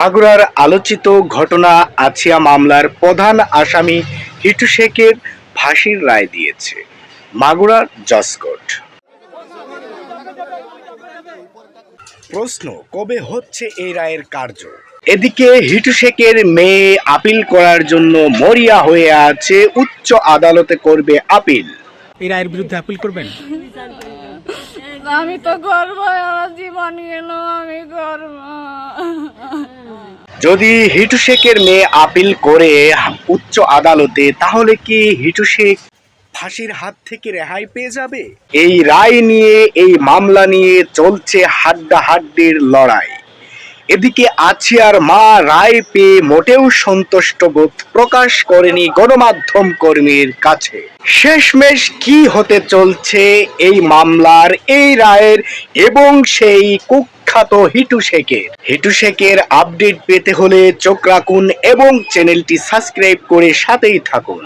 মাগুরার আলোচিত ঘটনা আছিয়া মামলার প্রধান আসামি হিটু শেখের ফাঁসির রায় দিয়েছে মাগুরা জজ কোর্ট। প্রশ্ন, কবে হচ্ছে এই রায়ের কার্য? এদিকে হিটু শেখের মেয়ে আপিল করার জন্য মরিয়া হয়ে আছে, উচ্চ আদালতে করবে আপিল। এই রায়ের বিরুদ্ধে আপিল করবেন? আমি তো করব, আমার জীবন গেল, আমি করব। যদি হিটু শেখের মেয়ে আপিল করে উচ্চ আদালতে, তাহলে কি হিটু শেখ ফাঁসির হাত থেকে রেহাই পেয়ে যাবে? এই রায় নিয়ে, এই মামলা নিয়ে চলছে হাড্ডাহাড্ডির লড়াই। এদিকে আছিয়ার মা রায় পেয়ে মোটেও সন্তুষ্ট বোধ প্রকাশ করেনি গণমাধ্যম কর্মীর কাছে। শেষমেশ কি হতে চলছে এই মামলার, এই রায়ের এবং সেই কুখ্যাত হিটু শেখের আপডেট পেতে হলে চোখ রাখুন এবং চ্যানেলটি সাবস্ক্রাইব করে সাথেই থাকুন।